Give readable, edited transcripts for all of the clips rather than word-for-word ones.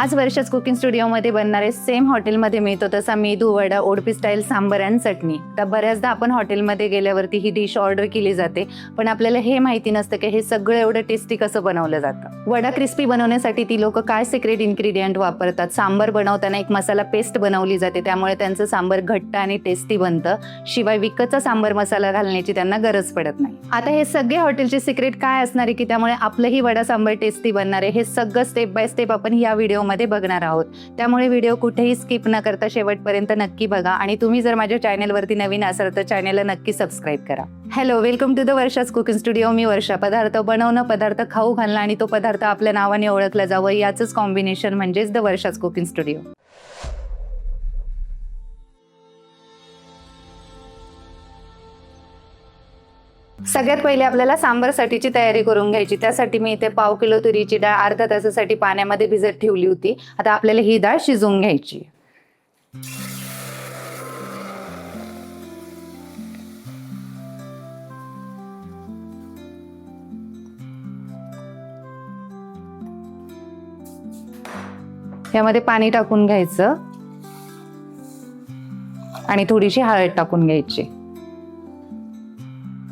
आज वर्षाच कुकिंग स्टुडिओमध्ये बनणारे सेम हॉटेलमध्ये मिळतो तसा मेदू वडा, ओडपी स्टाईल सांबर आणि चटणी. तर बऱ्याचदा आपण हॉटेलमध्ये गेल्यावरती ही डिश ऑर्डर केली जाते, पण आपल्याला हे माहिती नसतं की हे सगळं एवढं टेस्टी कसं बनवलं जातं. वडा क्रिस्पी बनवण्यासाठी ती लोक काय सिक्रेट इन्ग्रेडियंट वापरतात. सांबर बनवताना एक मसाला पेस्ट बनवली जाते, त्यामुळे त्यांचं सांबर घट्ट आणि टेस्टी बनतं. शिवाय विकतचा सांबर मसाला घालण्याची त्यांना गरज पडत नाही. आता हे सगळे हॉटेलचे सिक्रेट काय असणार आहे की त्यामुळे आपलंही वडा सांबर टेस्टी बनणार आहे, हे सगळं स्टेप बाय स्टेप आपण या व्हिडिओमध्ये बघणार आहोत. त्यामुळे व्हिडिओ कुठेही स्किप न करता शेवटपर्यंत नक्की बघा. आणि तुम्ही जर माझ्या चॅनलवरती नवीन असाल तर चॅनलला नक्की सबस्क्राईब करा. हॅलो, वेलकम टू द वर्षाच कुकिंग स्टुडिओ. मी वर्षा. पदार्थ बनवणं, पदार्थ खाऊ घालणं आणि तो पदार्थ आपल्या नावाने ओळखला जावं याचंच कॉम्बिनेशन म्हणजेच द वर्षाच कुकिंग स्टुडिओ. सगळ्यात पहिले आपल्याला सांबारसाठीची तयारी करून घ्यायची. त्यासाठी मी इथे 1/2 किलो तुरीची डाळ अर्धा तासासाठी पाण्यामध्ये भिजत ठेवली होती. आता आपल्याला ही डाळ शिजवून घ्यायची. यामध्ये पाणी टाकून घ्यायचं आणि थोडीशी हळद टाकून घ्यायची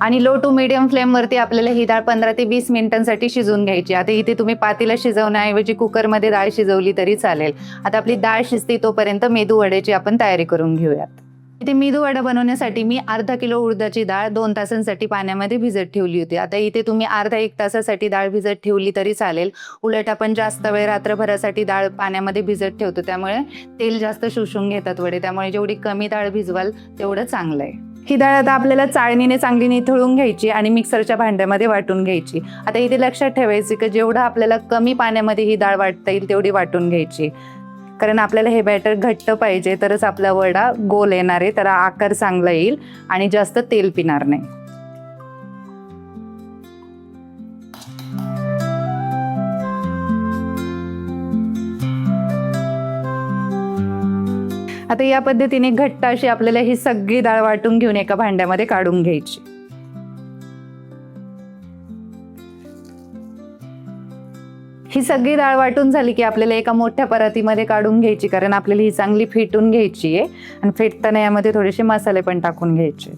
आणि लो टू मीडियम फ्लेम वरती आपल्याला ही डाळ 15 ते 20 मिनिटांसाठी शिजवून घ्यायची. आता इथे तुम्ही पातेला शिजवण्याऐवजी कुकरमध्ये डाळ शिजवली तरी चालेल. आता आपली डाळ शिजते तोपर्यंत मेदू वड्याची आपण तयारी करून घेऊयात. इथे मेदू वडा बनवण्यासाठी मी अर्धा किलो उडदाची डाळ 2 तासांसाठी पाण्यामध्ये भिजत ठेवली होती. आता इथे तुम्ही अर्धा 1 तासासाठी डाळ भिजत ठेवली तरी चालेल. उलट आपण जास्त वेळ रात्रभरासाठी डाळ पाण्यामध्ये भिजत ठेवतो, त्यामुळे तेल जास्त शोषून घेतात वडे. त्यामुळे जेवढी कमी डाळ भिजवाल तेवढं चांगलं आहे. ही डाळ आता आपल्याला चाळणीने चांगली निथळून घ्यायची आणि मिक्सरच्या भांड्यामध्ये वाटून घ्यायची. आता इथे लक्षात ठेवायचं की जेवढं आपल्याला कमी पाण्यामध्ये ही डाळ वाटता येईल तेवढी वाटून घ्यायची, कारण आपल्याला हे बॅटर घट्ट पाहिजे, तरच आपला वडा गोल येणार आहे, त्याला आकार चांगला येईल आणि जास्त तेल पिणार नाही. आता या पद्धतीने घट्ट अशी आपल्याला ही सगळी डाळ वाटून घेऊन एका भांड्यामध्ये काढून घ्यायची. ही सगळी डाळ वाटून झाली की आपल्याला एका मोठ्या परातीमध्ये काढून घ्यायची, कारण आपल्याला ही चांगली फेटून घ्यायची आहे आणि फेटताना यामध्ये थोडेसे मसाले पण टाकून घ्यायचे.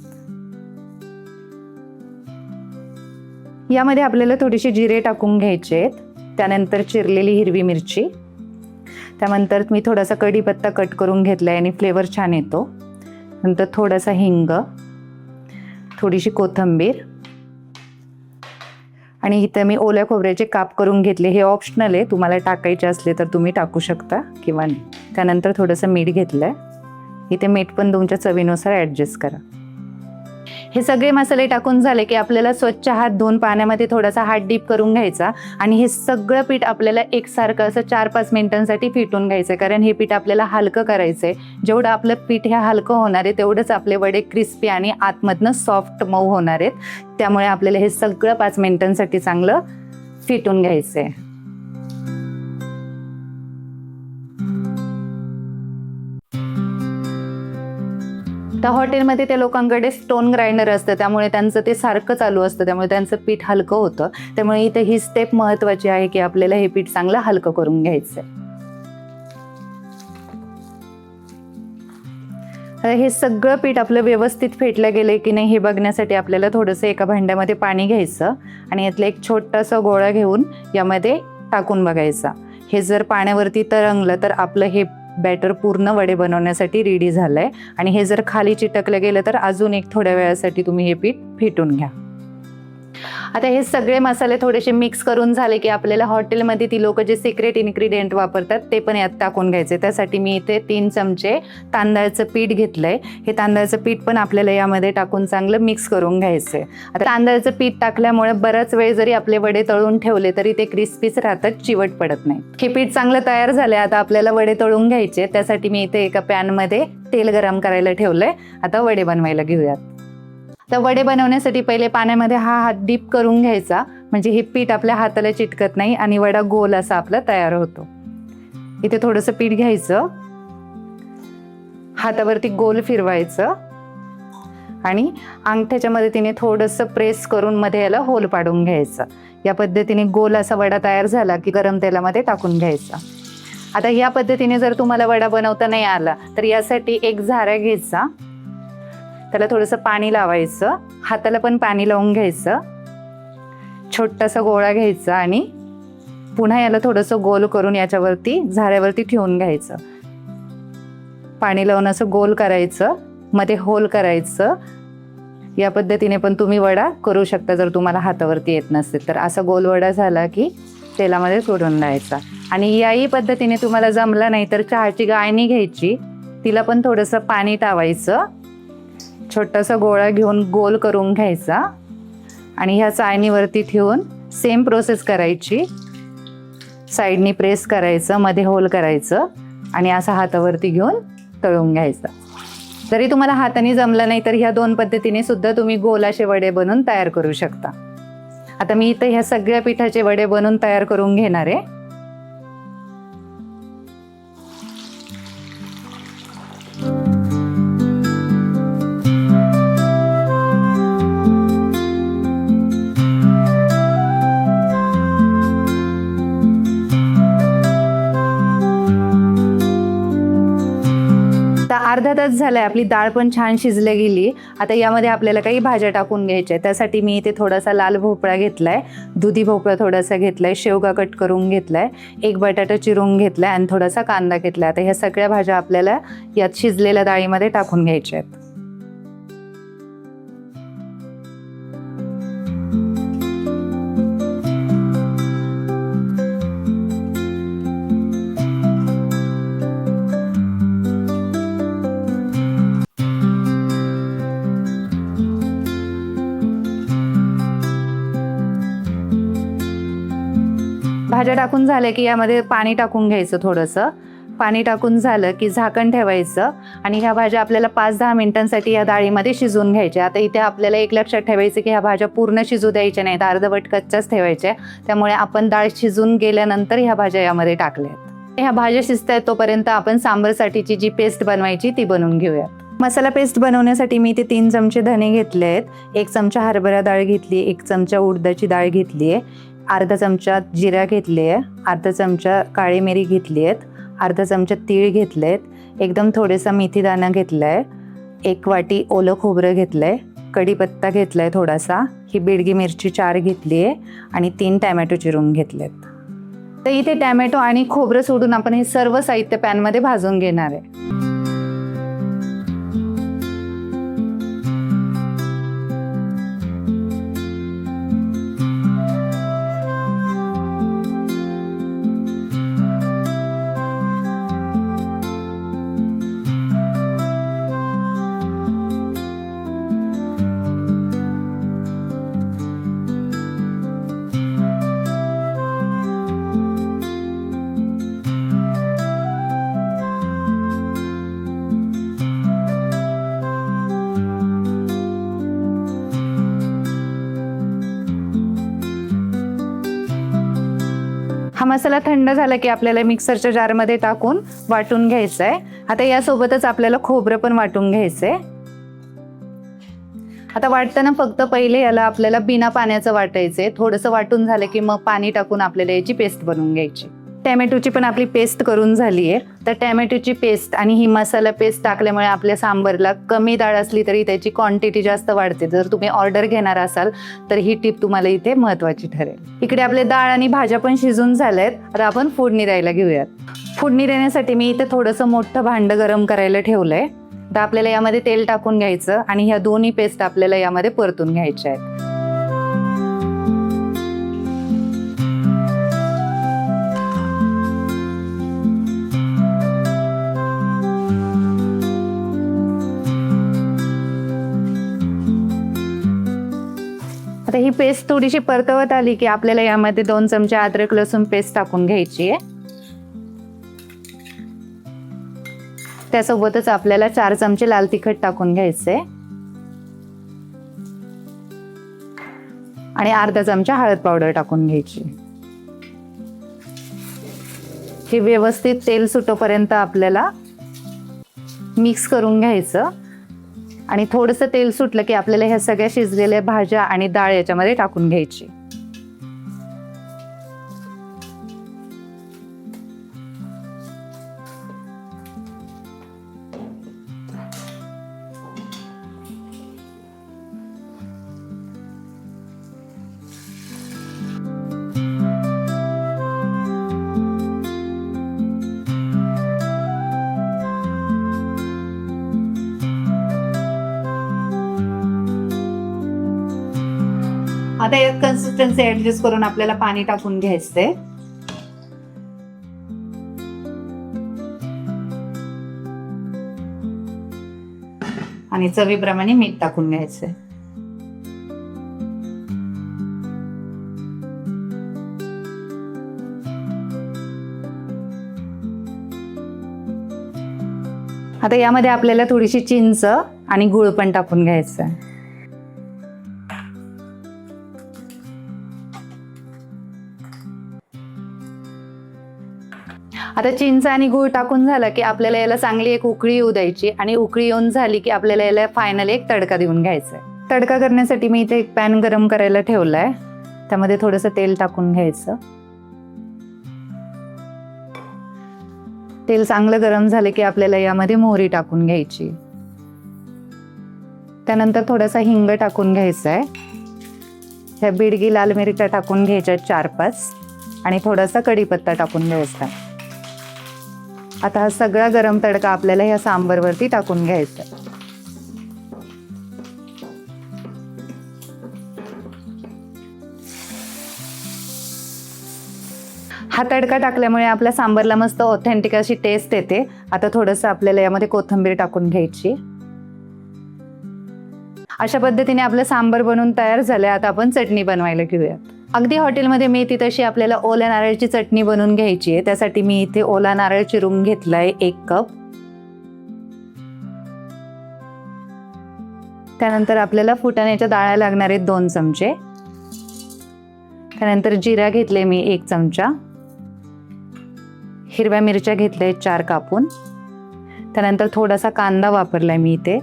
यामध्ये आपल्याला थोडेसे जिरे टाकून घ्यायचे, त्यानंतर चिरलेली हिरवी मिरची, त्यानंतर मी थोडासा कढीपत्ता कट करून घेतलाय आणि फ्लेवर छान येतो. नंतर थोडासा हिंग, थोडीशी कोथिंबीर आणि इथं मी ओल्या खोबऱ्याचे काप करून घेतले. हे ऑप्शनल आहे, तुम्हाला टाकायचे असले तर तुम्ही टाकू शकता किंवा नाही. त्यानंतर थोडंसं मीठ घेतलंय. इथे मीठ पण तुमच्या चवीनुसार ॲडजस्ट करा. हे सगळे मसाले टाकून झाले की आपल्याला स्वच्छ हात धुवून पाण्यामध्ये थोडासा हात डीप करून घ्यायचा आणि हे सगळं पीठ आपल्याला एकसारखं असं 4-5 मिनिटांसाठी फेटून घ्यायचं, कारण हे पीठ आपल्याला हलकं करायचंय. जेवढं आपलं पीठ हे हलकं होणार आहे तेवढंच आपले वडे क्रिस्पी आणि आतमधनं सॉफ्ट मऊ होणार आहेत. त्यामुळे आपल्याला हे सगळं 5 मिनिटांसाठी चांगलं फेटून घ्यायचंय. तर हॉटेलमध्ये त्या लोकांकडे स्टोन ग्राइंडर असतं, त्यामुळे त्यांचं ते सारखं चालू असतं, त्यामुळे त्यांचं पीठ हलकं होतं. त्यामुळे इथे ही स्टेप महत्त्वाची आहे की आपल्याला हे पीठ चांगलं हलकं करून घ्यायचंय. हे सगळं पीठ आपलं व्यवस्थित फेटलं गेलंय की नाही हे बघण्यासाठी आपल्याला थोडंसं एका भांड्यामध्ये पाणी घ्यायचं आणि यातलं एक छोटासा गोळा घेऊन यामध्ये टाकून बघायचा. हे जर पाण्यावरती तरंगलं तर आपलं हे बॅटर पूर्ण वडे बनवण्यासाठी रेडी झालंय. आणि हे जर खाली चिटकलं गेलं तर अजून एक थोड्या वेळासाठी तुम्ही हे पीठ फेटून घ्या. आता हे सगळे मसाले थोडेसे मिक्स करून झाले की आपल्याला हॉटेलमध्ये ती लोक जे सिक्रेट इन्ग्रेडियंट वापरतात ते पण यात टाकून घ्यायचे. त्यासाठी मी इथे 3 चमचे तांदळाचं पीठ घेतलंय. हे तांदळाचं पीठ पण आपल्याला यामध्ये टाकून चांगलं मिक्स करून घ्यायचंय. आता तांदळाचं पीठ टाकल्यामुळे बराच वेळ जरी आपले वडे तळून ठेवले तरी ते क्रिस्पीच राहतात, चिवट पडत नाही. हे पीठ चांगलं तयार झालंय. आता आपल्याला वडे तळून घ्यायचे. त्यासाठी मी इथे एका पॅनमध्ये तेल गरम करायला ठेवलंय. आता वडे बनवायला घेऊयात. तर वडे बनवण्यासाठी पहिले पाण्यामध्ये हा हात डीप करून घ्यायचा, म्हणजे हे पीठ आपल्या हाताला चिटकत नाही आणि वडा गोल असा आपला तयार होतो. इथे थोडंसं पीठ घ्यायचं, हातावरती गोल फिरवायचं आणि अंगठ्याच्या मदतीने थोडंसं प्रेस करून मध्ये याला होल पाडून घ्यायचं. या पद्धतीने गोल असा वडा तयार झाला की गरम तेलामध्ये टाकून घ्यायचा. आता ह्या पद्धतीने जर तुम्हाला वडा बनवता नाही आला तर यासाठी एक झारा घ्यायचा, त्याला थोडंसं पाणी लावायचं, हाताला पण पाणी लावून घ्यायचं, छोटासा गोळा घ्यायचा आणि पुन्हा याला थोडंसं गोल करून याच्यावरती झाऱ्यावरती ठेवून घ्यायचं. पाणी लावून असं गोल करायचं, मध्ये होल करायचं. या पद्धतीने पण तुम्ही वडा करू शकता जर तुम्हाला हातावरती येत नसेल तर. असा गोल वडा झाला की तेलामध्ये सोडून द्यायचा. आणि याही पद्धतीने तुम्हाला जमला नाही तर चहाची गाळणी घ्यायची, तिला पण थोडंसं पाणी टावायचं, छोटासा गोळा घेऊन गोल करून घ्यायचा आणि ह्या चाळणीवरती ठेवून सेम प्रोसेस करायची. साईडनी प्रेस करायचं, मध्ये होल करायचं आणि असं हातावरती घेऊन तळून घ्यायचं. जरी तुम्हाला हाताने जमलं नाही तर ह्या 2 पद्धतीने सुद्धा तुम्ही गोल असे वडे बनवून तयार करू शकता. आता मी इथं ह्या सगळ्या पिठाचे वडे बनवून तयार करून घेणार आहे. अर्धा तास झालाय, आपली डाळ पण छान शिजली गेली. आता यामध्ये आपल्याला काही भाज्या टाकून घ्यायच्या. त्यासाठी मी इथे थोडासा लाल भोपळा घेतलाय, दुधी भोपळा थोडासा घेतलाय, शेवगा कट करून घेतलाय, एक बटाटा चिरून घेतलाय आणि थोडासा कांदा घेतलाय. आता ह्या सगळ्या भाज्या आपल्याला यात शिजलेल्या डाळीमध्ये टाकून घ्यायच्या आहेत. भाज्या टाकून झाल्या की यामध्ये पाणी टाकून घ्यायचं. थोडंसं पाणी टाकून झालं की झाकण ठेवायचं आणि ह्या भाज्या आपल्याला 5-10 मिनिटांसाठी या डाळीमध्ये शिजवून घ्यायच्या. आता इथे आपल्याला एक लक्षात ठेवायचं की ह्या भाज्या पूर्ण शिजू द्यायच्या नाहीत, अर्धवट कच्च्याच ठेवायच्या. त्यामुळे आपण डाळ शिजून गेल्यानंतर ह्या भाज्या यामध्ये टाकल्यात. ह्या भाज्या शिजतायत तोपर्यंत आपण सांबरसाठीची जी पेस्ट बनवायची ती बनवून घेऊयात. मसाला पेस्ट बनवण्यासाठी मी इथे 3 चमचे धने घेतले आहेत, 1 चमचा हरभरा डाळ घेतली, 1 चमचा उडदाची डाळ घेतली आहे, अर्धा चमचा जिरा घेतली आहे, अर्धा चमचा काळी मिरी घेतली आहेत, अर्धा चमचा तीळ घेतले आहेत, एकदम थोडासा मेथी दाणा घेतला आहे, 1 वाटी ओलं खोबरं घेतलं आहे, कढीपत्ता घेतला आहे थोडासा, ही बेडगी मिरची 4 घेतली आहे आणि 3 टॅमॅटो चिरून घेतलेत. तर इथे टॅमॅटो आणि खोबरं सोडून आपण हे सर्व साहित्य पॅनमध्ये भाजून घेणार आहे. हा मसाला थंड झाला की आपल्याला मिक्सरच्या जारमध्ये टाकून वाटून घ्यायचा आहे. आता यासोबतच आपल्याला खोबरं पण वाटून घ्यायचंय. आता वाटताना फक्त पहिले याला आपल्याला बिना पाण्याचं वाटायचंय. थोडंसं वाटून झालं की मग पाणी टाकून आपल्याला याची पेस्ट बनवून घ्यायची. टॅमॅटोची पण आपली पेस्ट करून झाली आहे. तर टॅमॅटोची पेस्ट आणि ही मसाला पेस्ट टाकल्यामुळे आपल्या सांबरला कमी डाळ असली तरी त्याची क्वांटिटी जास्त वाढते. जर तुम्ही ऑर्डर घेणार असाल तर ही टिप तुम्हाला इथे महत्त्वाची ठरेल. इकडे आपले डाळ आणि भाज्या पण शिजून झाल्यात. आता आपण फोडणी द्यायला घेऊयात. फोडणी देण्यासाठी मी इथे थोडंसं मोठं भांडं गरम करायला ठेवलंय. तर आपल्याला यामध्ये तेल टाकून घ्यायचं आणि ह्या दोन्ही पेस्ट आपल्याला यामध्ये परतून घ्यायच्या आहेत. आता ही पेस्ट थोडीशी परतवत आली की आपल्याला यामध्ये 2 चमचे अद्रक लसूण पेस्ट टाकून घ्यायची आहे. त्यासोबतच आपल्याला 4 चमचे लाल तिखट टाकून घ्यायचे आणि अर्धा चमचा हळद पावडर टाकून घ्यायची. हे व्यवस्थित तेल सुटोपर्यंत आपल्याला मिक्स करून घ्यायचं आणि थोडंसं तेल सुटलं की आपल्याला ह्या सगळ्या शिजलेल्या भाज्या आणि डाळ याच्यामध्ये टाकून घ्यायची. आता यात कन्सिस्टन्सी ऍडजस्ट करून आपल्याला पाणी टाकून घ्यायचंय. आणि चवीप्रमाणे मीठ टाकून घ्यायचंय. आता यामध्ये आपल्याला थोडीशी चिंच आणि गूळ पण टाकून घ्यायचं आहे. आता चिंच आणि गूळ टाकून झालं की आपल्याला याला चांगली एक उकळी येऊ द्यायची आणि उकळी येऊन झाली की आपल्याला याला फायनली एक तडका देऊन घ्यायचा आहे. तडका करण्यासाठी मी इथे एक पॅन गरम करायला ठेवलाय. त्यामध्ये थोडंसं तेल टाकून घ्यायचं. तेल चांगलं गरम झालं की आपल्याला यामध्ये मोहरी टाकून घ्यायची. त्यानंतर थोडासा हिंग टाकून घ्यायचा आहे. ह्या बिडगी लाल मिरच्या टाकून घ्यायच्या 4-5 आणि थोडासा कढीपत्ता टाकून घ्यायचा. आता हा सगळा गरम तडका आपल्याला ह्या सांबरवरती टाकून घ्यायचा. हा तडका टाकल्यामुळे आपल्या सांबरला मस्त ऑथेंटिक अशी टेस्ट येते. आता थोडंसं आपल्याला यामध्ये कोथिंबीर टाकून घ्यायची. अशा पद्धतीने आपलं सांबर बनवून तयार झालंय. आता आपण चटणी बनवायला घेऊयात. अगदी हॉटेलमध्ये मिळते तशी आपल्याला ओल्या नारळाची चटणी बनवून घ्यायची आहे. त्यासाठी मी इथे ओला नारळ चिरून घेतलाय 1 कप. त्यानंतर आपल्याला फुटाण्याच्या डाळ्या लागणार आहेत 2 चमचे. त्यानंतर जिरा घेतले मी 1 चमचा. हिरव्या मिरच्या घेतल्या 4 कापून. त्यानंतर थोडासा कांदा वापरलाय मी इथे.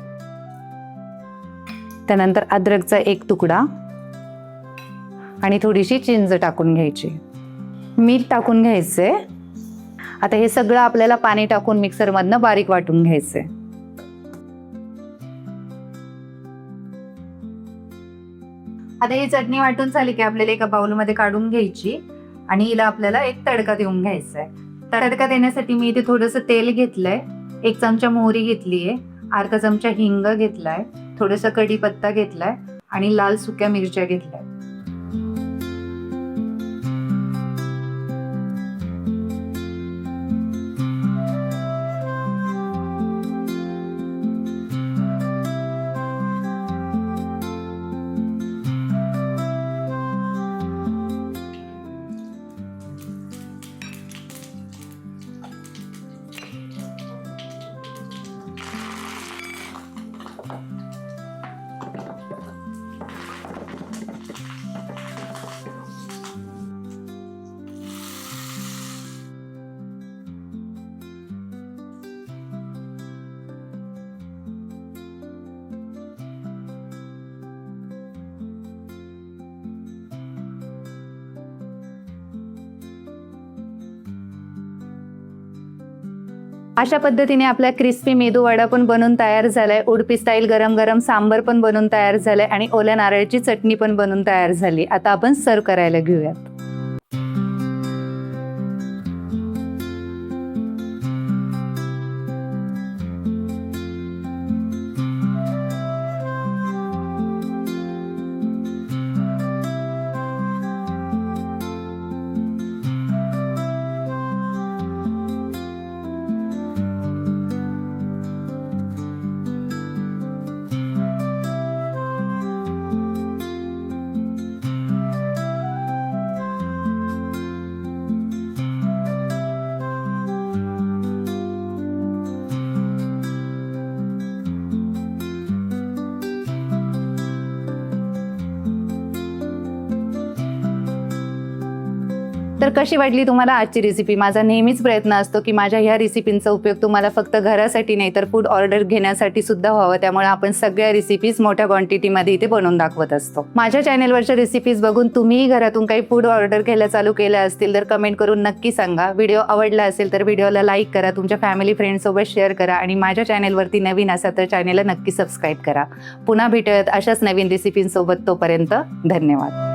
त्यानंतर अद्रकचा 1 तुकडा आणि थोडीशी चिंच टाकून घ्यायची. मीठ टाकून घ्यायचंय. आता हे सगळं आपल्याला पाणी टाकून मिक्सरमधनं बारीक वाटून घ्यायचंय. आता ही चटणी वाटून झाली की आपल्याला एका बाउलमध्ये काढून घ्यायची आणि हिला आपल्याला एक तडका देऊन घ्यायचा आहे. तडका देण्यासाठी मी इथे थोडंसं तेल घेतलंय. 1 चमचा मोहरी घेतलीये. अर्धा चमचा हिंग घेतलाय. थोडासा कढीपत्ता घेतलाय आणि लाल सुक्या मिरच्या घेतलाय. अशा पद्धतीने आपला क्रिस्पी मेदू वडा पण बनून तयार झालाय. उडपी स्टाईल गरम गरम सांबर पण बनून तयार झालंय आणि ओल्या नारळाची चटणी पण बनून तयार झाली. आता आपण सर्व करायला घेऊयात. तर कशी वाटली तुम्हाला आजची रेसिपी? माझा नेहमीच प्रयत्न असतो की माझ्या ह्या रेसिपींचा उपयोग तुम्हाला फक्त घरासाठी नाही तर फूड ऑर्डर घेण्यासाठी सुद्धा व्हावं. त्यामुळे आपण सगळ्या रेसिपीज मोठ्या क्वांटिटीमध्ये इथे बनवून दाखवत असतो. माझ्या चॅनेलवरच्या रेसिपीज बघून तुम्हीही घरातून काही फूड ऑर्डर घ्यायला चालू केल्या असतील तर कमेंट करून नक्की सांगा. व्हिडिओ आवडला असेल तर व्हिडिओला लाईक करा, तुमच्या फॅमिली फ्रेंड्ससोबत शेअर करा आणि माझ्या चॅनेलवरती नवीन असाल तर चॅनेलला नक्की सबस्क्राईब करा. पुन्हा भेटूयात अशाच नवीन रेसिपींसोबत. तोपर्यंत धन्यवाद.